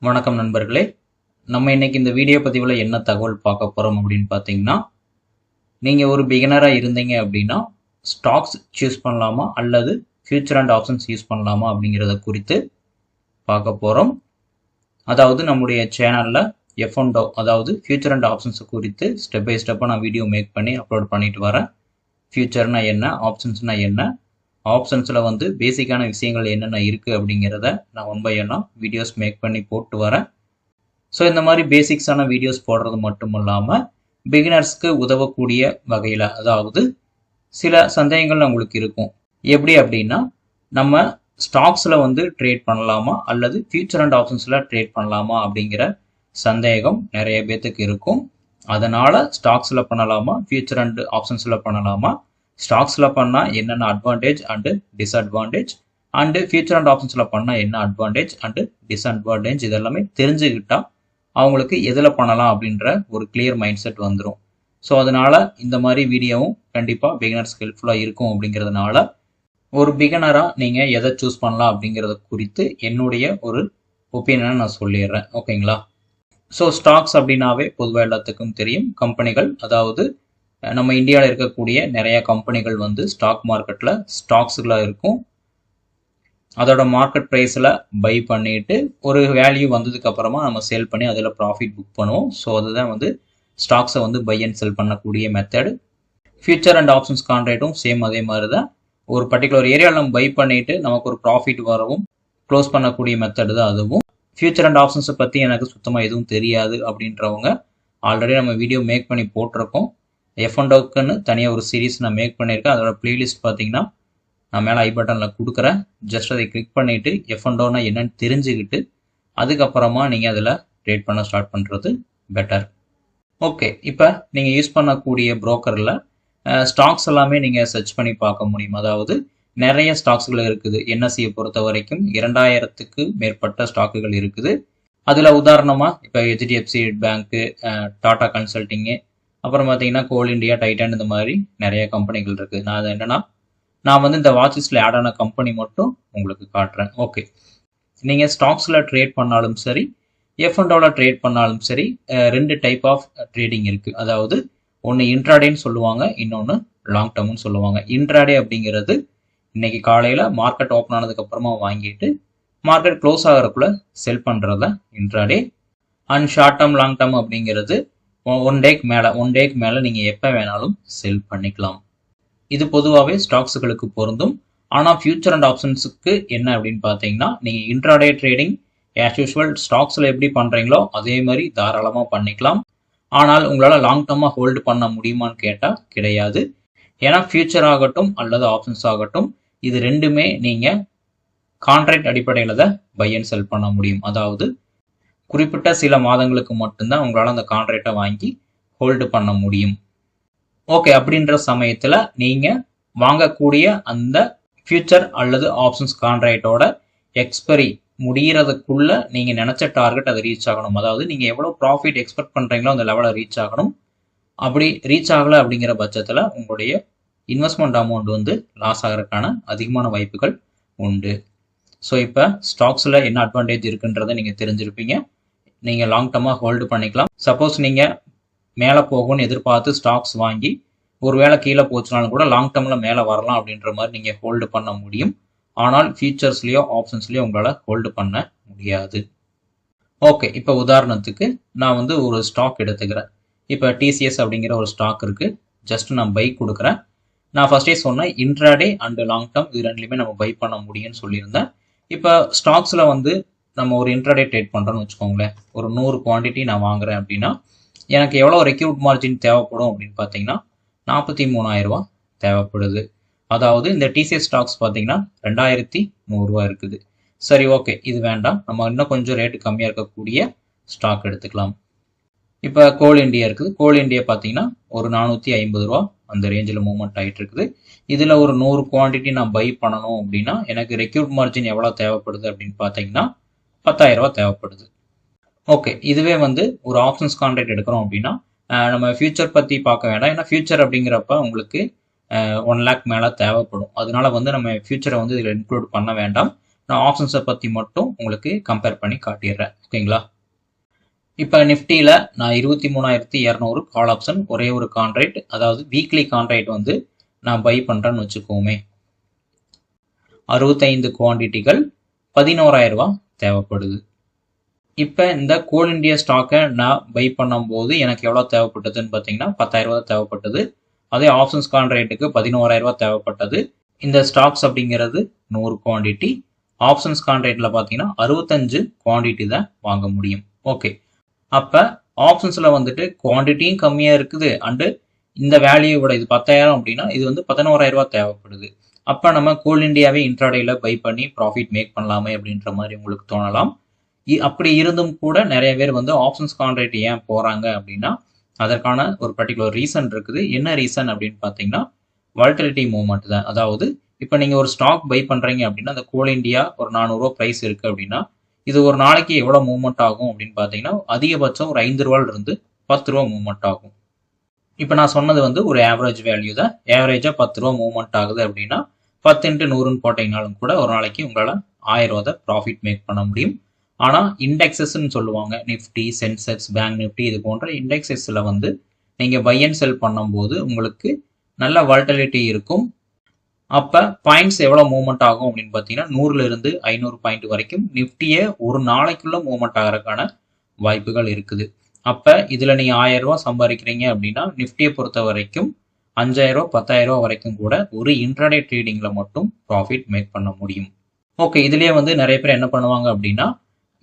வணக்கம் நண்பர்களே. நம்ம இன்னைக்கு இந்த வீடியோ பதிவில் என்ன தகவல் பார்க்க போகிறோம் அப்படின்னு பார்த்தீங்கன்னா, நீங்கள் ஒரு பிகினராக இருந்தீங்க அப்படின்னா ஸ்டாக்ஸ் சூஸ் பண்ணலாமா அல்லது ஃபியூச்சர் அண்ட் ஆப்ஷன்ஸ் யூஸ் பண்ணலாமா அப்படிங்கிறத குறித்து பார்க்க போகிறோம். அதாவது நம்முடைய சேனலில் F&O அதாவது ஃபியூச்சர் அண்ட் ஆப்ஷன்ஸ் குறித்து ஸ்டெப் பை ஸ்டெப்பாக நான் வீடியோ மேக் பண்ணி அப்லோட் பண்ணிட்டு வரேன். ஃபியூச்சர்னா என்ன, ஆப்ஷன்ஸ்னால் என்ன, ஆப்ஷன்ஸில் வந்து பேசிக்கான விஷயங்கள் என்னென்ன இருக்குது அப்படிங்கிறத நான் ஒன் பை ஒன்னாக வீடியோஸ் மேக் பண்ணி போட்டு வரேன். ஸோ இந்த மாதிரி பேசிக்ஸான வீடியோஸ் போடுறது மட்டும் இல்லாமல் பிகினர்ஸ்க்கு உதவக்கூடிய வகையில், அதாவது சில சந்தேகங்கள் உங்களுக்கு இருக்கும். எப்படி அப்படின்னா, நம்ம ஸ்டாக்ஸில் வந்து ட்ரேட் பண்ணலாமா அல்லது ஃபியூச்சர் அண்ட் ஆப்ஷன்ஸில் ட்ரேட் பண்ணலாமா அப்படிங்கிற சந்தேகம் நிறைய பேர்த்துக்கு இருக்கும். அதனால் ஸ்டாக்ஸில் பண்ணலாமா ஃபியூச்சர் அண்ட் ஆப்ஷன்ஸில் பண்ணலாமா, ஸ்டாக்ஸில் பண்ணால் என்னென்ன advantage and disadvantage, and future and ஆப்ஷன்ஸில் பண்ணால் என்ன அட்வான்டேஜ் அண்டு டிஸ்அட்வான்டேஜ், இதெல்லாமே தெரிஞ்சுக்கிட்டா அவங்களுக்கு எதில் பண்ணலாம் அப்படின்ற ஒரு கிளியர் மைண்ட் செட் வந்துடும். ஸோ அதனால் இந்த மாதிரி வீடியோவும் கண்டிப்பாக பிகினர்ஸ்க்கு ஹெல்ப்ஃபுல்லாக இருக்கும். அப்படிங்கிறதுனால ஒரு பிகினராக நீங்கள் எதை சூஸ் பண்ணலாம் அப்படிங்கிறத குறித்து என்னுடைய ஒரு ஒப்பீனியனை நான் சொல்லிடுறேன். ஓகேங்களா? ஸோ ஸ்டாக்ஸ் அப்படின்னாவே பொதுவாக எல்லாத்துக்கும் தெரியும், கம்பெனிகள். அதாவது நம்ம இந்தியாவில் இருக்கக்கூடிய நிறைய கம்பெனிகள் வந்து ஸ்டாக் மார்க்கெட்டில் ஸ்டாக்ஸில் இருக்கும். அதோட மார்க்கெட் ப்ரைஸில் பை பண்ணிட்டு ஒரு வேல்யூ வந்ததுக்கு அப்புறமா நம்ம சேல் பண்ணி அதில் ப்ராஃபிட் புக் பண்ணுவோம். ஸோ அதுதான் வந்து ஸ்டாக்ஸை வந்து பை அண்ட் செல் பண்ணக்கூடிய மெத்தடு. ஃபியூச்சர் அண்ட் ஆப்ஷன்ஸ் கான்ட்ராக்டும் சேம் அதே மாதிரி தான். ஒரு பர்டிகுலர் ஏரியாவில் நம்ம பை பண்ணிட்டு நமக்கு ஒரு ப்ராஃபிட் வரவும் க்ளோஸ் பண்ணக்கூடிய மெத்தடு தான் அதுவும். ஃபியூச்சர் அண்ட் ஆப்ஷன்ஸை பற்றி எனக்கு சுத்தமாக எதுவும் தெரியாது அப்படின்றவங்க ஆல்ரெடி நம்ம வீடியோ மேக் பண்ணி போட்டிருக்கோம். F&Oக்குன்னு தனியாக ஒரு சீரீஸ் நான் மேக் பண்ணியிருக்கேன். அதோட பிளேலிஸ்ட் பார்த்தீங்கன்னா நான் மேலே ஐ பட்டனில் கொடுக்குறேன். ஜஸ்ட் அதை கிளிக் பண்ணிவிட்டு F&Oனா என்னன்னு தெரிஞ்சுக்கிட்டு அதுக்கப்புறமா நீங்கள் அதில் ட்ரேட் பண்ண ஸ்டார்ட் பண்ணுறது பெட்டர். ஓகே, இப்போ நீங்கள் யூஸ் பண்ணக்கூடிய புரோக்கரில் ஸ்டாக்ஸ் எல்லாமே நீங்கள் சர்ச் பண்ணி பார்க்க முடியும். அதாவது நிறைய ஸ்டாக்ஸ்கள் இருக்குது. NSE பொறுத்த வரைக்கும் 2000க்கு மேற்பட்ட ஸ்டாக்குகள் இருக்குது. அதில் உதாரணமாக இப்போ HDFC பேங்க்கு, டாடா கன்சல்டிங்கு, அப்புறம் பார்த்தீங்கன்னா கோல் இண்டியா, டைட்டன், இந்த மாதிரி நிறைய கம்பெனிகள் இருக்குது. நான் அது என்னென்னா நான் வந்து இந்த வாட்ச் லிஸ்ட்டில் ஆட் ஆன கம்பெனி மட்டும் உங்களுக்கு காட்டுறேன். ஓகே, நீங்கள் ஸ்டாக்ஸில் ட்ரேட் பண்ணாலும் சரி, F&Oவில் ட்ரேட் பண்ணாலும் சரி, ரெண்டு டைப் ஆஃப் ட்ரேடிங் இருக்குது. அதாவது ஒன்று இன்ட்ராடேன்னு சொல்லுவாங்க, இன்னொன்று லாங் டேர்ம்னு சொல்லுவாங்க. இன்ட்ராடே அப்படிங்கிறது இன்னைக்கு காலையில் மார்க்கெட் ஓப்பன் ஆனதுக்கப்புறமா வாங்கிட்டு மார்க்கெட் க்ளோஸ் ஆகிறதுக்குள்ளே செல் பண்ணுறது intraday. And short term long term அப்படிங்கிறது ஒன் டேக்கு மேலே நீங்கள் எப்போ வேணாலும் செல் பண்ணிக்கலாம். இது பொதுவாகவே ஸ்டாக்ஸுகளுக்கு பொருந்தும். ஆனால் ஃபியூச்சர் அண்ட் ஆப்ஷன்ஸுக்கு என்ன அப்படின்னு பார்த்தீங்கன்னா, நீங்கள் இன்ட்ராடே ட்ரேடிங் ஆஸ் யூஸ்வல் ஸ்டாக்ஸில் எப்படி பண்ணுறீங்களோ அதே மாதிரி தாராளமாக பண்ணிக்கலாம். ஆனால் உங்களால் லாங் டேர்மாக ஹோல்டு பண்ண முடியுமான்னு கேட்டால் கிடையாது. ஏன்னா ஃபியூச்சர் ஆகட்டும் அல்லது ஆப்ஷன்ஸ் ஆகட்டும், இது ரெண்டுமே நீங்கள் கான்ட்ராக்ட் அடிப்படையில் தான் பை அண்ட் செல் பண்ண முடியும். அதாவது குறிப்பிட்ட சில மாதங்களுக்கு மட்டும்தான் உங்களால் அந்த கான்ட்ராக்டை வாங்கி ஹோல்டு பண்ண முடியும். ஓகே, அப்படின்ற சமயத்தில் நீங்கள் வாங்கக்கூடிய அந்த ஃபியூச்சர் அல்லது ஆப்ஷன்ஸ் கான்ட்ராக்டோட எக்ஸ்பைரி முடிகிறதுக்குள்ள நீங்கள் நினச்ச டார்கெட் அதை ரீச் ஆகணும். அதாவது நீங்கள் எவ்வளோ ப்ராஃபிட் எக்ஸ்பெக்ட் பண்ணுறீங்களோ அந்த லெவலில் ரீச் ஆகணும். அப்படி ரீச் ஆகலை அப்படிங்கிற பட்சத்தில் உங்களுடைய இன்வெஸ்ட்மெண்ட் அமௌண்ட் வந்து லாஸ் ஆகிறதுக்கான அதிகமான வாய்ப்புகள் உண்டு. ஸோ இப்போ ஸ்டாக்ஸில் என்ன அட்வான்டேஜ் இருக்குன்றதை நீங்கள் தெரிஞ்சிருப்பீங்க. நீங்கள் லாங் டேர்மாக ஹோல்டு பண்ணிக்கலாம். சப்போஸ் நீங்கள் மேலே போகும்னு எதிர்பார்த்து ஸ்டாக்ஸ் வாங்கி ஒரு வேளை கீழே போச்சுனாலும் கூட லாங் டேர்மில் மேலே வரலாம் அப்படின்ற மாதிரி நீங்கள் ஹோல்டு பண்ண முடியும். ஆனால் ஃபியூச்சர்ஸ்லேயோ ஆப்ஷன்ஸ்லேயோ உங்களால் ஹோல்டு பண்ண முடியாது. ஓகே, இப்போ உதாரணத்துக்கு நான் வந்து ஒரு ஸ்டாக் எடுத்துக்கிறேன். இப்போ TCS அப்படிங்கிற ஒரு ஸ்டாக் இருக்குது. ஜஸ்ட் நான் பை கொடுக்குறேன். நான் ஃபர்ஸ்டே சொன்னேன் இன்ட்ராடே அண்டு லாங் டேர்ம் இது ரெண்டுலையுமே நம்ம பை பண்ண முடியும்னு சொல்லியிருந்தேன். இப்போ ஸ்டாக்ஸில் வந்து நம்ம ஒரு இன்ட்ராடே ட்ரேட் பண்ணுறோன்னு வச்சுக்கோங்களேன். ஒரு 100 குவான்டிட்டி நான் வாங்குறேன் அப்படின்னா எனக்கு எவ்வளோ ரெக்யூட் மார்ஜின் தேவைப்படும் அப்படின்னு பார்த்தீங்கன்னா 43,000 ரூபா தேவைப்படுது. அதாவது இந்த TCS ஸ்டாக்ஸ் பார்த்தீங்கன்னா 2,100 ரூபா இருக்குது. சரி, ஓகே, இது வேண்டாம், நம்ம இன்னும் கொஞ்சம் ரேட்டு கம்மியாக இருக்கக்கூடிய ஸ்டாக் எடுத்துக்கலாம். இப்போ கோல் இண்டியா இருக்குது. கோல் இண்டியா பார்த்தீங்கன்னா ஒரு 450 ரூபா அந்த ரேஞ்சில் மூவ்மெண்ட் ஆகிட்டு இருக்குது. இதில் ஒரு 100 குவான்டிட்டி நான் பை பண்ணணும் அப்படின்னா எனக்கு ரெக்யூட் மார்ஜின் எவ்வளோ தேவைப்படுது அப்படின்னு பார்த்தீங்கன்னா 10,000 ரூபா தேவைப்படுது. ஓகே, இதுவே வந்து ஒரு ஆப்ஷன்ஸ் கான்ட்ராக்ட் எடுக்கிறோம் அப்படின்னா நம்ம ஃபியூச்சர் பற்றி பார்க்க வேண்டாம். ஏன்னா ஃபியூச்சர் அப்படிங்கிறப்ப உங்களுக்கு 1 lakh மேலே தேவைப்படும். அதனால வந்து நம்ம ஃபியூச்சரை வந்து இதில் இன்க்ளூட் பண்ண வேண்டாம். நான் ஆப்ஷன்ஸை பற்றி மட்டும் உங்களுக்கு கம்பேர் பண்ணி காட்டிடுறேன். ஓகேங்களா? இப்போ நிஃப்டியில் நான் 23,200 கால் ஆப்ஷன் ஒரே ஒரு கான்ட்ராக்ட், அதாவது வீக்லி கான்ட்ராக்ட் வந்து நான் பை பண்ணுறேன்னு வச்சுக்கோமே. 65 குவான்டிட்டிகள் 11,000 ரூபா தேவைப்படுது. இப்போ இந்த கோல் இண்டியா ஸ்டாக்கை நான் பை பண்ணும்போது எனக்கு எவ்வளோ தேவைப்பட்டதுன்னு பார்த்தீங்கன்னா 10,000 ரூபா தேவைப்பட்டது. அதே ஆப்ஷன்ஸ் கான்ட்ராக்ட்டுக்கு 11,000 ரூபா தேவைப்பட்டது. இந்த ஸ்டாக்ஸ் அப்படிங்கிறது 100 குவான்டிட்டி. ஆப்ஷன்ஸ் கான்ட்ராக்டில் பார்த்தீங்கன்னா 65 குவான்டிட்டி தான் வாங்க முடியும். ஓகே, அப்போ ஆப்ஷன்ஸில் வந்துட்டு குவான்டிட்டியும் கம்மியாக இருக்குது அண்டு இந்த வேல்யூ விட இது 10,000 அப்படின்னா இது வந்து 11,000 ரூபா தேவைப்படுது. அப்போ நம்ம கோல் இண்டியாவே இன்ட்ராடேயில் பை பண்ணி ப்ராஃபிட் மேக் பண்ணலாமே அப்படின்ற மாதிரி உங்களுக்கு தோணலாம். அப்படி இருந்தும் கூட நிறைய பேர் வந்து ஆப்ஷன்ஸ் கான்ட்ராக்ட் ஏன் போகிறாங்க அப்படின்னா அதற்கான ஒரு பர்டிகுலர் ரீசன் இருக்குது. என்ன ரீசன் அப்படின்னு பார்த்தீங்கன்னா வாலட்டிலிட்டி மூவ்மெண்ட் தான். அதாவது இப்போ நீங்கள் ஒரு ஸ்டாக் பை பண்ணுறீங்க அப்படின்னா அந்த கோல் இண்டியா ஒரு 400 ரூபா ப்ரைஸ் இருக்குது அப்படின்னா இது ஒரு நாளைக்கு எவ்வளோ மூவ்மெண்ட் ஆகும் அப்படின்னு பார்த்தீங்கன்னா அதிகபட்சம் ஒரு 5 ரூபாயிலிருந்து 10 ரூபா மூவ்மெண்ட் ஆகும். இப்போ நான் சொன்னது வந்து ஒரு ஆவரேஜ் வேல்யூ தான். ஆவரேஜாக 10 ரூபா மூவ்மெண்ட் ஆகுது அப்படின்னா 10 × 100ன்னு போட்டிங்கனாலும் கூட ஒரு நாளைக்கு உங்களால் 1000 ரூபா தான் ப்ராஃபிட் மேக் பண்ண முடியும். ஆனால் இண்டெக்ஸஸ்ன்னு சொல்லுவாங்க, நிஃப்டி, சென்செக்ஸ், பேங்க் நிஃப்டி இது போன்ற இண்டெக்ஸஸில் வந்து நீங்கள் பை அண்ட் செல் பண்ணும்போது உங்களுக்கு நல்ல வாலட்டிலிட்டி இருக்கும். அப்போ பாயிண்ட்ஸ் எவ்வளோ மூவ்மெண்ட் ஆகும் அப்படின்னு பார்த்தீங்கன்னா 100லிருந்து 500 பாயிண்ட் வரைக்கும் நிஃப்டியே ஒரு நாளைக்குள்ள மூவ்மெண்ட் ஆகிறதுக்கான வாய்ப்புகள் இருக்குது. அப்போ இதில் நீங்கள் 1000 ரூபா சம்பாதிக்கிறீங்க அப்படின்னா நிஃப்டியை பொறுத்த வரைக்கும் 5,000 ரூபா 10,000 ரூபா வரைக்கும் கூட ஒரு இன்ட்ராடே ட்ரேடிங்கில் மட்டும் ப்ராஃபிட் மேக் பண்ண முடியும். ஓகே, இதுலேயே வந்து நிறைய பேர் என்ன பண்ணுவாங்க அப்படின்னா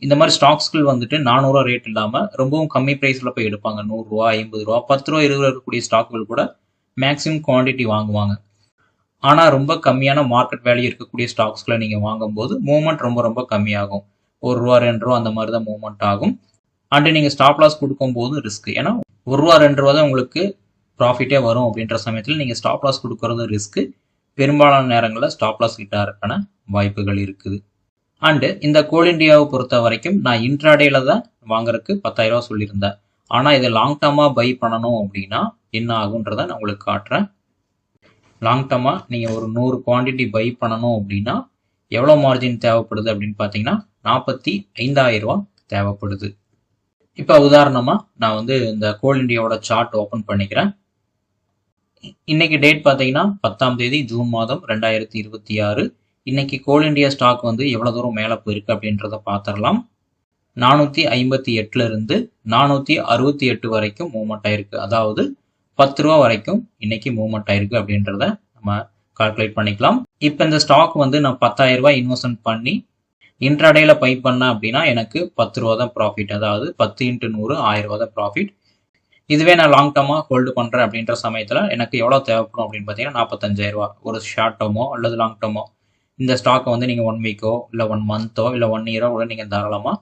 இந்த மாதிரி ஸ்டாக்ஸ்கள் வந்துட்டு 400 ரூபா ரேட் இல்லாமல் ரொம்பவும் கம்மி ப்ரைஸில் போய் எடுப்பாங்க. 100 ரூபா, 50 ரூபா, 10 ரூபா, 20 ரூபா இருக்கக்கூடிய ஸ்டாக்குகள் கூட மேக்ஸிமம் குவான்டிட்டி வாங்குவாங்க. ஆனால் ரொம்ப கம்மியான மார்க்கெட் வேல்யூ இருக்கக்கூடிய ஸ்டாக்ஸ்களை நீங்கள் வாங்கும்போது மூவ்மெண்ட் ரொம்ப ரொம்ப கம்மியாகும். 1 ரூபா 2 ரூபா அந்த மாதிரி தான் மூவ்மெண்ட் ஆகும். அண்டு நீங்கள் ஸ்டாப் லாஸ் கொடுக்கும்போது ரிஸ்க். ஏன்னா 1 ரூபா 2 ரூபா தான் உங்களுக்கு ப்ராஃபிட்டே வரும் அப்படின்ற சமயத்தில் நீங்கள் ஸ்டாப் லாஸ் கொடுக்கறது ரிஸ்க்கு. பெரும்பாலான நேரங்களில் ஸ்டாப் லாஸ் கிட்ட இருக்கான வாய்ப்புகள் இருக்குது. அண்டு இந்த கோல் இண்டியாவை பொறுத்த வரைக்கும் நான் இன்ட்ராடேல தான் வாங்குறதுக்கு 10,000 ரூபா சொல்லியிருந்தேன். ஆனால் இதை லாங் டர்மாக பை பண்ணணும் அப்படின்னா என்ன ஆகுன்றதை நான் உங்களுக்கு காட்டுறேன். லாங் டர்மாக நீங்கள் ஒரு 100 குவான்டிட்டி பை பண்ணணும் அப்படின்னா எவ்வளோ மார்ஜின் தேவைப்படுது அப்படின்னு பார்த்தீங்கன்னா 45,000 ரூபா தேவைப்படுது. இப்போ உதாரணமாக நான் வந்து இந்த கோல் இண்டியாவோட சார்ட் ஓப்பன் பண்ணிக்கிறேன். இன்னைக்கு டேட் பார்த்தீங்கன்னா 10ஆம் தேதி ஜூன் மாதம் 2026. இன்னைக்கு கோல் இண்டியா ஸ்டாக் வந்து எவ்வளோ தூரம் மேலே போயிருக்கு அப்படின்றத பார்த்துடலாம். 458லிருந்து 468 வரைக்கும் மூவ்மெண்ட் ஆயிருக்கு. அதாவது 10 ரூபா வரைக்கும் இன்னைக்கு மூவ்மெண்ட் ஆயிருக்கு அப்படின்றத நம்ம கால்குலேட் பண்ணிக்கலாம். இப்போ இந்த ஸ்டாக் வந்து நான் 10,000 ரூபாய் இன்வெஸ்ட்மெண்ட் பண்ணி இன்ட்ராடேல பை பண்ணேன் அப்படின்னா எனக்கு 10 ரூபா தான் ப்ராஃபிட். அதாவது 10 × 100 1000 ரூபா தான் ப்ராஃபிட். இதுவே நான் லாங் டர்மாக ஹோல்டு பண்ணுறேன் அப்படின்ற சமயத்தில் எனக்கு எவ்வளோ தேவைப்படும் அப்படின்னு பார்த்தீங்கன்னா 45,000 ரூபா. ஒரு ஷார்ட் டர்மோ அல்லது லாங் டர்மோ இந்த ஸ்டாக்கை வந்து நீங்கள் 1 வீக்கோ இல்லை 1 மந்த்தோ இல்லை 1 இயரோ கூட நீங்கள் தாராளமாக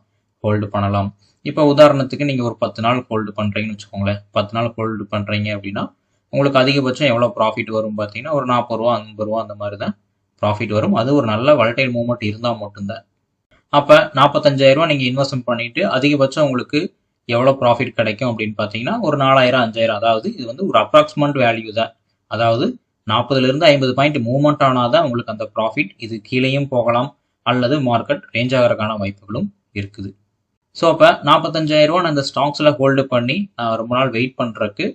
ஹோல்டு பண்ணலாம். இப்போ உதாரணத்துக்கு நீங்கள் ஒரு 10 நாள் ஹோல்டு பண்ணுறீங்கன்னு வச்சுக்கோங்களேன். 10 நாள் ஹோல்டு பண்ணுறீங்க அப்படின்னா உங்களுக்கு அதிகபட்சம் எவ்வளோ ப்ராஃபிட் வரும் பார்த்தீங்கன்னா ஒரு 40 ரூபா 50 ரூபா அந்த மாதிரி தான் ப்ராஃபிட் வரும். அது ஒரு நல்ல வாலடைல் மூவ்மெண்ட் இருந்தால் மட்டும்தான். அப்போ 45,000 ரூபா நீங்கள் இன்வெஸ்ட்மெண்ட் பண்ணிவிட்டு அதிகபட்சம் உங்களுக்கு எவ்வளோ ப்ராஃபிட் கிடைக்கும் அப்படின்னு பார்த்தீங்கன்னா ஒரு 4,000 5,000. அதாவது இது வந்து ஒரு அப்ராக்சிமேட் வேல்யூ தான். அதாவது 40லிருந்து 50 பாயிண்ட் மூவ்மெண்ட் ஆனால் தான் உங்களுக்கு அந்த ப்ராஃபிட். இது கீழேயும் போகலாம் அல்லது மார்க்கெட் ரேஞ்ச் ஆகிறதுக்கான வாய்ப்புகளும் இருக்குது. ஸோ அப்போ 45,000 ரூபா நான் இந்த ஸ்டாக்ஸில் ஹோல்டு பண்ணி நான் ரொம்ப நாள் வெயிட் பண்ணுறதுக்கு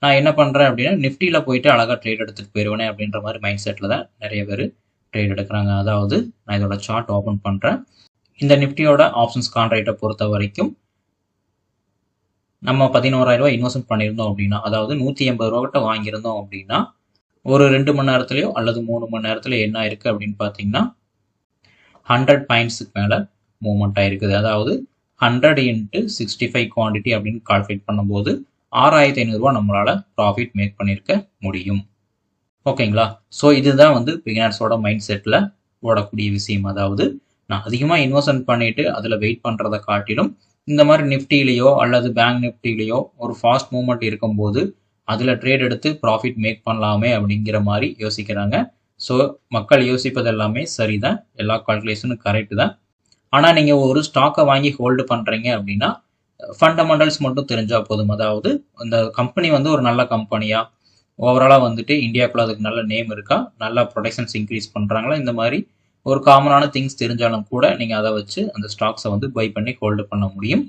நான் என்ன பண்ணுறேன் அப்படின்னா நிஃப்டியில் போயிட்டு அழகாக ட்ரேட் எடுத்துகிட்டு போயிடுவேனே அப்படின்ற மாதிரி மைண்ட் செட்டில் தான் நிறைய பேர் ட்ரேட் எடுக்கிறாங்க. அதாவது நான் இதோட சார்ட் ஓப்பன் பண்ணுறேன். இந்த நிஃப்டியோட ஆப்ஷன்ஸ் கான்ட்ராக்டை பொறுத்த வரைக்கும் நம்ம 11,000 ரூபா இன்வெஸ்ட்மெண்ட் பண்ணியிருந்தோம் அப்படின்னா, அதாவது 180 ரூபா கிட்ட வாங்கியிருந்தோம் அப்படின்னா ஒரு 2 மணி நேரத்துலையோ அல்லது 3 மணி நேரத்துல என்ன ஆயிருக்கு அப்படின்னு பார்த்தீங்கன்னா 100 பாயிண்ட்ஸுக்கு மேலே மூவ்மெண்ட் ஆயிருக்குது. அதாவது 100 × 65 குவான்டிட்டி அப்படின்னு கால்குலேட் பண்ணும்போது 6,500 ரூபா நம்மளால ப்ராஃபிட் மேக் பண்ணியிருக்க முடியும். ஓகேங்களா? ஸோ இதுதான் வந்து பிகினர்ஸோட மைண்ட் செட்டில் ஓடக்கூடிய விஷயம். அதாவது நான் அதிகமாக இன்வெஸ்ட்மெண்ட் பண்ணிட்டு அதில் வெயிட் பண்ணுறதை காட்டிலும் இந்த மாதிரி நிஃப்டிலேயோ அல்லது பேங்க் நிஃப்டிலேயோ ஒரு ஃபாஸ்ட் மூவ்மெண்ட் இருக்கும்போது அதில் ட்ரேட் எடுத்து ப்ராஃபிட் மேக் பண்ணலாமே அப்படிங்கிற மாதிரி யோசிக்கிறாங்க. ஸோ மக்கள் யோசிப்பது எல்லாமே சரிதான், எல்லா கால்குலேஷனும் கரெக்டு தான். ஆனால் நீங்கள் ஒரு ஸ்டாக்கை வாங்கி ஹோல்டு பண்ணுறீங்க அப்படின்னா ஃபண்டமெண்டல்ஸ் மட்டும் தெரிஞ்சால் போதும். அதாவது இந்த கம்பெனி வந்து ஒரு நல்ல கம்பெனியா, ஓவராலாக வந்துட்டு இந்தியாவுக்குள்ள அதுக்கு நல்ல நேம் இருக்கா, நல்லா ப்ரொடக்ஷன்ஸ் இன்க்ரீஸ் பண்ணுறாங்களா, இந்த மாதிரி ஒரு காமனான திங்ஸ் தெரிஞ்சாலும் கூட நீங்கள் அதை வச்சு அந்த ஸ்டாக்ஸை வந்து பை பண்ணி ஹோல்டு பண்ண முடியும்.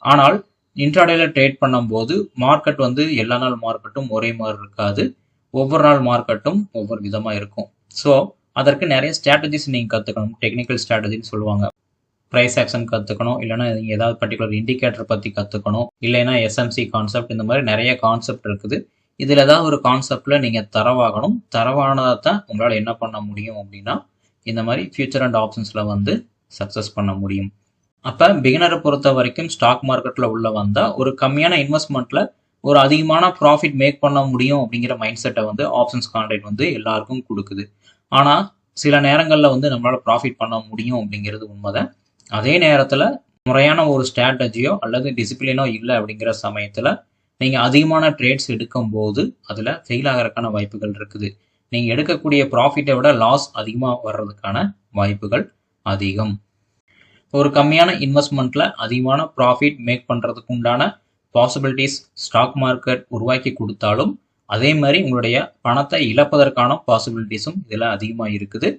ஆனால் இன்ட்ராடேல ட்ரேட் பண்ணும்போது மார்க்கெட் வந்து எல்லா நாள் மார்க்கெட்டும் ஒரே மாதிரி இருக்காது. ஒவ்வொரு நாள் மார்க்கெட்டும் ஒவ்வொரு விதமாக இருக்கும். ஸோ அதற்கு நிறைய ஸ்ட்ராட்டஜிஸ் நீங்கள் கற்றுக்கணும். டெக்னிக்கல் ஸ்ட்ராட்டஜின்னு சொல்லுவாங்க. ப்ரைஸ் ஆக்ஷன் கற்றுக்கணும், இல்லைனா நீங்கள் ஏதாவது பர்டிகுலர் இண்டிகேட்டர் பற்றி கற்றுக்கணும், இல்லைன்னா எஸ்எம்சி கான்செப்ட், இந்த மாதிரி நிறைய கான்செப்ட் இருக்குது. இதில் ஏதாவது ஒரு கான்செப்டில் நீங்கள் தரவாகணும். தரவானதாக தான் உங்களால் என்ன பண்ண முடியும் அப்படின்னா இந்த மாதிரி ஃபியூச்சர் அண்ட் ஆப்ஷன்ஸில் வந்து சக்ஸஸ் பண்ண முடியும். அப்போ பிகினரை பொறுத்த வரைக்கும் ஸ்டாக் மார்க்கெட்டில் உள்ள வந்தால் ஒரு கம்மியான இன்வெஸ்ட்மெண்ட்டில் ஒரு அதிகமான ப்ராஃபிட் மேக் பண்ண முடியும் அப்படிங்கிற மைண்ட் செட்டை வந்து ஆப்ஷன்ஸ் கான்ட்ராக்ட் வந்து எல்லாருக்கும் கொடுக்குது. ஆனால் சில நேரங்களில் வந்து நம்மளால் ப்ராஃபிட் பண்ண முடியும் அப்படிங்கிறது உண்மைதான். அதே நேரத்தில் முறையான ஒரு ஸ்ட்ராட்டஜியோ அல்லது டிசிப்ளினோ இல்லை அப்படிங்கிற சமயத்தில் நீங்கள் அதிகமான ட்ரேட்ஸ் எடுக்கும்போது அதில் ஃபெயில் ஆகிறதுக்கான வாய்ப்புகள் இருக்குது. நீங்கள் எடுக்கக்கூடிய ப்ராஃபிட்டை விட லாஸ் அதிகமாக வர்றதுக்கான வாய்ப்புகள் அதிகம். ஒரு கம்மியான இன்வெஸ்ட்மெண்ட்டில் அதிகமான ப்ராஃபிட் மேக் பண்ணுறதுக்கு உண்டான பாசிபிலிட்டிஸ் ஸ்டாக் மார்க்கெட் உருவாக்கி கொடுத்தாலும் அதே மாதிரி உங்களுடைய பணத்தை இழப்பதற்கான பாசிபிலிட்டிஸும் இதில் அதிகமாக இருக்குது.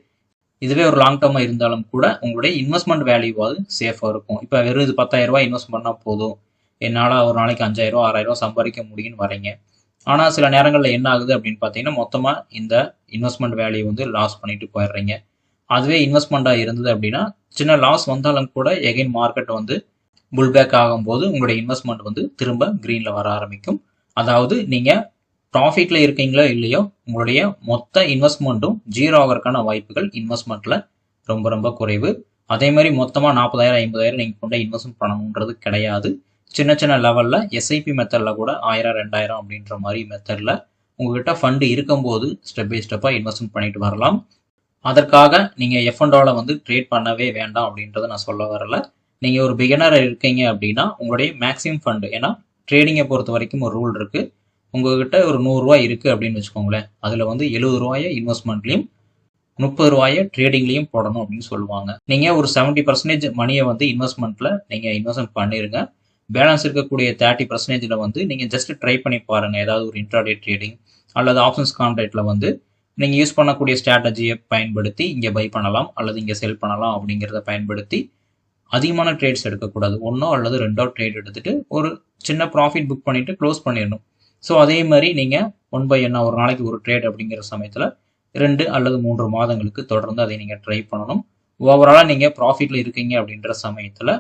இதுவே ஒரு லாங் டேர்மாக இருந்தாலும் கூட உங்களுடைய இன்வெஸ்ட்மெண்ட் வேல்யூவாது சேஃபாக இருக்கும். இப்போ வெறும் இது 10,000 ரூபாய் இன்வெஸ்ட் பண்ணால் போதும், என்னால் ஒரு நாளைக்கு 5,000 ரூபா 6,000 ரூபா சம்பாதிக்க முடியும்னு வரீங்க. ஆனால் சில நேரங்களில் என்ன ஆகுது அப்படின்னு பார்த்தீங்கன்னா மொத்தமாக இந்த இன்வெஸ்ட்மெண்ட் வேல்யூ வந்து லாஸ் பண்ணிட்டு போயிடுறீங்க. அதுவே இன்வெஸ்ட்மெண்ட்டாக இருந்தது அப்படின்னா சின்ன லாஸ் வந்தாலும் கூட எகைன் மார்க்கெட் வந்து புல்பேக் ஆகும்போது உங்களுடைய இன்வெஸ்ட்மெண்ட் வந்து திரும்ப க்ரீனில் வர ஆரம்பிக்கும். அதாவது நீங்கள் ப்ராஃபிட்டில் இருக்கீங்களோ இல்லையோ உங்களுடைய மொத்த இன்வெஸ்ட்மெண்ட்டும் ஜீரோ ஆகிறதுக்கான வாய்ப்புகள் இன்வெஸ்ட்மெண்ட்டில் ரொம்ப ரொம்ப குறைவு. அதே மாதிரி மொத்தமாக 40,000 50,000 நீங்கள் கொண்டு இன்வெஸ்ட்மெண்ட் பண்ணணுன்றது கிடையாது. சின்ன சின்ன லெவலில் எஸ்ஐபி மெத்தடில் கூட 1000 2000 அப்படின்ற மாதிரி மெத்தடில் உங்கள்கிட்ட ஃபண்டு இருக்கும்போது ஸ்டெப் பை ஸ்டெப்பாக இன்வெஸ்ட்மெண்ட் பண்ணிட்டு வரலாம். அதற்காக நீங்கள் எஃப்என்டோவில் வந்து ட்ரேட் பண்ணவே வேண்டாம் அப்படின்றத நான் சொல்ல வரல. நீங்கள் ஒரு பிகினர் இருக்கீங்க அப்படின்னா உங்களுடைய மேக்ஸிமம் ஃபண்டு, ஏன்னா ட்ரேடிங்கை பொறுத்த வரைக்கும் ஒரு ரூல் இருக்குது. உங்கள்கிட்ட ஒரு 100 ரூபாய் இருக்குது அப்படின்னு வச்சுக்கோங்களேன், அதில் வந்து 70 ரூபாயை இன்வெஸ்ட்மெண்ட்லையும் 30 ரூபாயை ட்ரேடிங்லையும் போடணும் அப்படின்னு சொல்லுவாங்க. நீங்கள் ஒரு 70% மணியை வந்து இன்வெஸ்ட்மெண்ட்டில் நீங்கள் இன்வெஸ்ட்மெண்ட் பண்ணிடுங்க. பேலன்ஸ் இருக்கக்கூடிய 30% வந்து நீங்கள் ஜஸ்ட் ட்ரை பண்ணி பாருங்கள். ஏதாவது ஒரு இன்ட்ராடே ட்ரேடிங் அல்லது ஆப்ஷன்ஸ் கான்ட்ராக்டில் வந்து நீங்கள் யூஸ் பண்ணக்கூடிய ஸ்ட்ராட்டஜியை பயன்படுத்தி இங்கே பை பண்ணலாம் அல்லது இங்கே செல் பண்ணலாம் அப்படிங்கிறத பயன்படுத்தி அதிகமான ட்ரேட்ஸ் எடுக்கக்கூடாது. ஒன்றோ அல்லது 2 ட்ரேட் எடுத்துகிட்டு ஒரு சின்ன ப்ராஃபிட் புக் பண்ணிவிட்டு க்ளோஸ் பண்ணிடணும். ஸோ அதே மாதிரி நீங்கள் 1 by n ஒரு நாளைக்கு ஒரு ட்ரேட் அப்படிங்கிற சமயத்தில் 2 அல்லது 3 மாதங்களுக்கு தொடர்ந்து அதை நீங்கள் ட்ரை பண்ணணும். ஓவராலாக நீங்கள் ப்ராஃபிட்டில் இருக்கீங்க அப்படின்ற சமயத்தில்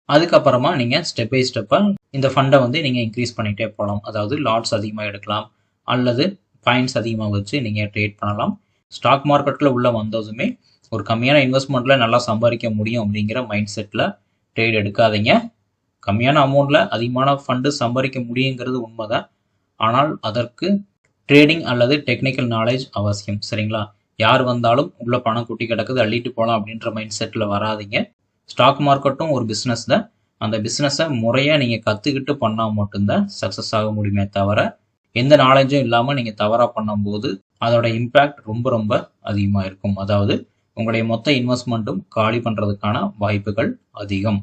அதுக்கப்புறமா நீங்கள் ஸ்டெப் பை ஸ்டெப்பாக இந்த ஃபண்டை வந்து நீங்கள் இன்க்ரீஸ் பண்ணிகிட்டே போகலாம். அதாவது லாட்ஸ் அதிகமாக எடுக்கலாம் அல்லது பாயிண்ட்ஸ் அதிகமாக வச்சு நீங்கள் ட்ரேட் பண்ணலாம். ஸ்டாக் மார்க்கெட்டில் உள்ள வந்ததுமே ஒரு கம்மியான இன்வெஸ்ட்மெண்ட்டில் நல்லா சம்பாதிக்க முடியும் அப்படிங்கிற மைண்ட் செட்டில் ட்ரேட் எடுக்காதீங்க. கம்மியான அமௌண்ட்டில் அதிகமான ஃபண்டு சம்பாதிக்க முடியுங்கிறது உண்மைதான். ஆனால் அதற்கு ட்ரேடிங் அல்லது டெக்னிக்கல் நாலேஜ் அவசியம். சரிங்களா? யார் வந்தாலும் உள்ள பணம் குட்டி கிடக்குது அள்ளிட்டு போகலாம் அப்படின்ற மைண்ட் செட்டில் வராதிங்க. ஸ்டாக் மார்க்கெட்டும் ஒரு பிஸ்னஸ் தான். அந்த பிஸ்னஸை முறையாக நீங்கள் கற்றுக்கிட்டு பண்ணால் மட்டும்தான் சக்ஸஸ் ஆக முடியுமே தவிர எந்த நாலேஜும் இல்லாமல் நீங்கள் தவறாக பண்ணும்போது அதோட இம்பேக்ட் ரொம்ப ரொம்ப அதிகமாக இருக்கும். அதாவது உங்களுடைய மொத்த இன்வெஸ்ட்மெண்ட்டும் காலி பண்ணுறதுக்கான வாய்ப்புகள் அதிகம்.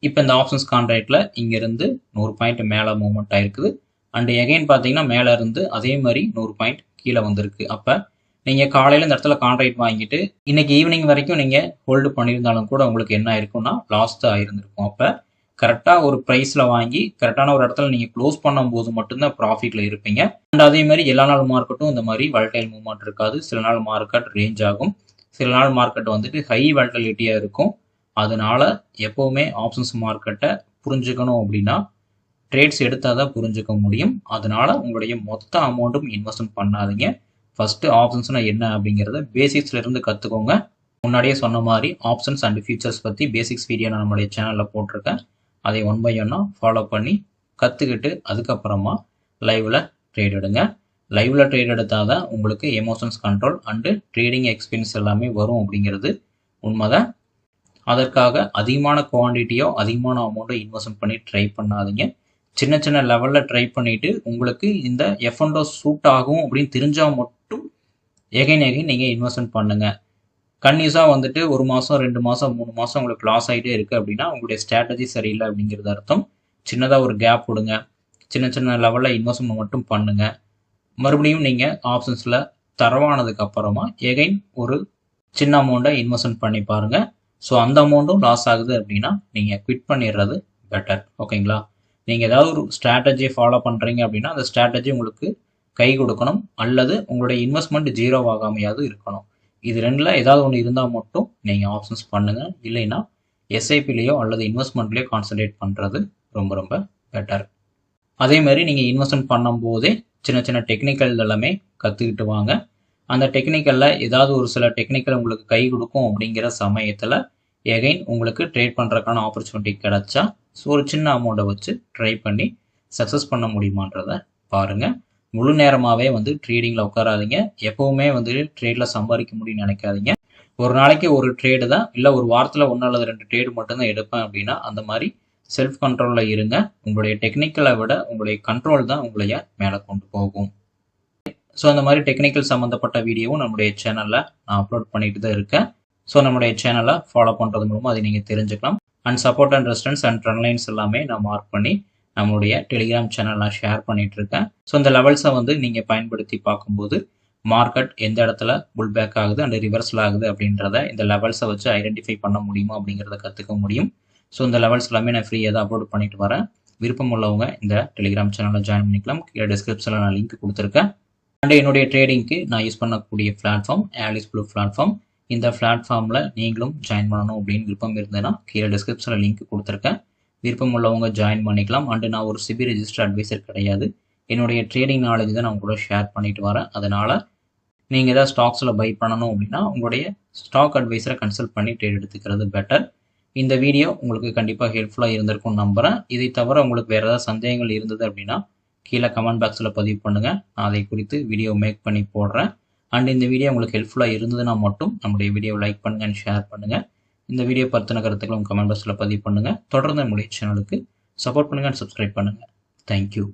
இப்போ இந்த ஆப்ஷன்ஸ் கான்ட்ராக்டில் இங்கேருந்து 100 பாயிண்ட் மேலே மூவ்மெண்ட் ஆயிருக்குது. அண்ட் எகைன் பார்த்தீங்கன்னா மேலே இருந்து அதே மாதிரி 100 பாயிண்ட் கீழே வந்திருக்கு. அப்போ நீங்கள் காலையில் இந்த இடத்துல கான்ட்ராக்ட் வாங்கிட்டு இன்னைக்கு ஈவினிங் வரைக்கும் நீங்கள் ஹோல்டு பண்ணியிருந்தாலும் கூட உங்களுக்கு என்ன ஆயிருக்கும்னா லாஸ் தான் ஆயிருந்திருக்கும். அப்போ கரெக்டாக ஒரு ப்ரைஸில் வாங்கி கரெக்டான ஒரு இடத்துல நீங்கள் க்ளோஸ் பண்ணும்போது மட்டும்தான் ப்ராஃபிட்டில் இருப்பீங்க. அண்ட் அதே மாதிரி எல்லா நாள் மார்க்கெட்டும் இந்த மாதிரி வாலடைல் மூவ்மெண்ட் இருக்காது. சில நாள் மார்க்கெட் ரேஞ்ச் ஆகும், சில நாள் மார்க்கெட் வந்துட்டு ஹை வாலட்டிலிட்டியாக இருக்கும். அதனால எப்போவுமே ஆப்ஷன்ஸ் மார்க்கெட்டை புரிஞ்சுக்கணும் அப்படின்னா ட்ரேட்ஸ் எடுத்தால் தான் புரிஞ்சுக்க முடியும். அதனால உங்களுடைய மொத்த அமௌண்ட்டும் இன்வெஸ்ட்மெண்ட் பண்ணாதீங்க. ஃபஸ்ட்டு ஆப்ஷன்ஸ்னா என்ன அப்படிங்கிறத பேசிக்ஸ்லேருந்து கற்றுக்கோங்க. முன்னாடியே சொன்ன மாதிரி ஆப்ஷன்ஸ் அண்ட் ஃபியூச்சர்ஸ் பற்றி பேசிக்ஸ் வீடியோ நான் நம்மளுடைய சேனலில் போட்டிருக்கேன். அதை 1 by 1 ஃபாலோ பண்ணி கற்றுக்கிட்டு அதுக்கப்புறமா லைவில் ட்ரேட் எடுங்க. லைவில் ட்ரேட் எடுத்தால் தான் உங்களுக்கு emotions control and trading experience எல்லாமே வரும் அப்படிங்கிறது உண்மைதான். அதற்காக அதிகமான குவான்டிட்டியோ அதிகமான அமௌண்ட்டோ இன்வெஸ்ட்மெண்ட் பண்ணி ட்ரை பண்ணாதீங்க. சின்ன சின்ன லெவலில் ட்ரை பண்ணிவிட்டு உங்களுக்கு இந்த எஃப்என்டோ சூட் ஆகும் அப்படின்னு தெரிஞ்சால் மட்டும் எகைன் நீங்கள் இன்வெஸ்ட்மெண்ட் பண்ணுங்கள். கன்யூஸாக வந்துட்டு 1 மாதம் 2 மாதம் 3 மாதம் உங்களுக்கு லாஸ் ஆகிட்டே இருக்குது அப்படின்னா உங்களுடைய ஸ்ட்ராட்டஜி சரியில்லை அப்படிங்கிறது அர்த்தம். சின்னதாக ஒரு கேப் கொடுங்க, சின்ன சின்ன லெவலில் இன்வெஸ்ட்மெண்ட் மட்டும் பண்ணுங்கள். மறுபடியும் நீங்கள் ஆப்ஷன்ஸில் தரவானதுக்கு அப்புறமா எகைன் ஒரு சின்ன அமௌண்ட்டை இன்வெஸ்ட்மெண்ட் பண்ணி பாருங்கள். ஸோ அந்த அமௌண்ட்டும் லாஸ் ஆகுது அப்படின்னா நீங்கள் குவிட் பண்ணிடுறது பெட்டர். ஓகேங்களா? நீங்கள் ஏதாவது ஒரு ஸ்ட்ராட்டஜியை ஃபாலோ பண்ணுறீங்க அப்படின்னா அந்த ஸ்ட்ராட்டஜி உங்களுக்கு கை கொடுக்கணும், அல்லது உங்களுடைய இன்வெஸ்ட்மெண்ட் ஜீரோ ஆகாமையாவது இருக்கணும். இது ரெண்டில் ஏதாவது ஒன்று இருந்தால் மட்டும் நீங்கள் ஆப்ஷன்ஸ் பண்ணுங்கள். இல்லைன்னா எஸ்ஐபிலேயோ அல்லது இன்வெஸ்ட்மெண்ட்லேயோ கான்சன்ட்ரேட் பண்ணுறது ரொம்ப ரொம்ப பெட்டர். அதே மாதிரி நீங்கள் இன்வெஸ்ட்மெண்ட் பண்ணும்போதே சின்ன சின்ன டெக்னிக்கல் எல்லாமே கற்றுக்கிட்டு வாங்க. அந்த டெக்னிக்கலில் ஏதாவது ஒரு சில டெக்னிக்கல் உங்களுக்கு கை கொடுக்கும் அப்படிங்கிற சமயத்தில் எகைன் உங்களுக்கு ட்ரேட் பண்ணுறதுக்கான ஆப்பர்ச்சுனிட்டி கிடைச்சா ஒரு சின்ன அமௌண்ட்டை வச்சு ட்ரை பண்ணி சக்ஸஸ் பண்ண முடியுமான்றதை பாருங்கள். முழு நேரமாகவே வந்து ட்ரேடிங்கில் உட்காராதீங்க. எப்போவுமே வந்து ட்ரேடில் சம்பாதிக்க முடியும்னு நினைக்காதீங்க. ஒரு நாளைக்கு ஒரு ட்ரேடு தான், இல்லை ஒரு வாரத்தில் 1 அல்லது 2 ட்ரேடு மட்டும்தான் எடுப்பேன் அப்படின்னா அந்த மாதிரி செல்ஃப் கண்ட்ரோலில் இருங்க. உங்களுடைய டெக்னிக்கலை விட உங்களுடைய கண்ட்ரோல் தான் உங்களைய மேலே கொண்டு போகும். ஸோ அந்த மாதிரி டெக்னிக்கல் சம்மந்தப்பட்ட வீடியோவும் நம்முடைய சேனலில் நான் அப்லோட் பண்ணிட்டு தான் இருக்கேன். ஸோ நம்முடைய சேனலை ஃபாலோ பண்ணுறது மூலமாக அதை நீங்கள் தெரிஞ்சுக்கலாம். And support and resistance and trend lines எல்லாமே நான் மார்க் பண்ணி நம்மளுடைய டெலிகிராம் சேனல் நான் ஷேர் பண்ணிட்டு இருக்கேன். ஸோ இந்த லெவல்ஸை வந்து நீங்கள் பயன்படுத்தி பார்க்கும்போது மார்க்கெட் எந்த இடத்துல புல் பேக் ஆகுது அண்ட் ரிவர்சல் ஆகுது அப்படின்றத இந்த லெவல்ஸை வச்சு ஐடென்டிஃபை பண்ண முடியுமா அப்படிங்கிறத கற்றுக்க முடியும். ஸோ இந்த லெவல்ஸ் எல்லாமே நான் ஃப்ரீயாக தான் அப்லோட் பண்ணிட்டு வரேன். விருப்பம் உள்ளவங்க இந்த டெலிகிராம் சேனலில் ஜாயின் பண்ணிக்கலாம். கீழே டிஸ்கிரிப்ஷனில் நான் லிங்க் கொடுத்துருக்கேன். அண்ட் என்னுடைய ட்ரேடிங்க்கு நான் யூஸ் பண்ணக்கூடிய பிளாட்ஃபார்ம் ஆலிஸ் ப்ளூ பிளாட்ஃபார்ம். இந்த பிளாட்ஃபார்மில் நீங்களும் ஜாயின் பண்ணணும் அப்படின்னு விருப்பம் இருந்ததுன்னா கீழே டிஸ்கிரிப்ஷனில் லிங்க் கொடுத்துருக்கேன். விருப்பம் உள்ளவங்க ஜாயின் பண்ணிக்கலாம். அண்டு நான் ஒரு சிபி ரெஜிஸ்டர் அட்வைசர் கிடையாது. என்னுடைய ட்ரேடிங் நாலேஜ் தான் நான் கூட ஷேர் பண்ணிட்டு வரேன். அதனால் நீங்கள் ஏதாவது ஸ்டாக்ஸில் பை பண்ணணும் அப்படின்னா உங்களுடைய ஸ்டாக் அட்வைசரை கன்சல்ட் பண்ணி ட்ரேட் எடுத்துக்கிறது பெட்டர். இந்த வீடியோ உங்களுக்கு கண்டிப்பாக ஹெல்ப்ஃபுல்லாக இருந்திருக்கும்னு நம்புகிறேன். இதை தவிர உங்களுக்கு வேறு ஏதாவது சந்தேகங்கள் இருந்தது அப்படின்னா கீழே கமெண்ட் பாக்ஸில் பதிவு பண்ணுங்கள். நான் அதை குறித்து வீடியோ மேக் பண்ணி போடுறேன். அண்ட் இந்த வீடியோ உங்களுக்கு ஹெல்ப்ஃபுல்லாக இருந்ததுன்னா மட்டும் நம்முடைய வீடியோவை லைக் பண்ணுங்கள் அண்ட் ஷேர் பண்ணுங்கள். இந்த வீடியோ பற்றின கருத்துக்களும் கமெண்ட் பாக்ஸில் பதிவு பண்ணுங்கள். தொடர்ந்து நம்முடைய சேனலுக்கு சப்போர்ட் பண்ணுங்கள் அண்ட் சப்ஸ்கிரைப் பண்ணுங்கள். தேங்க்யூ.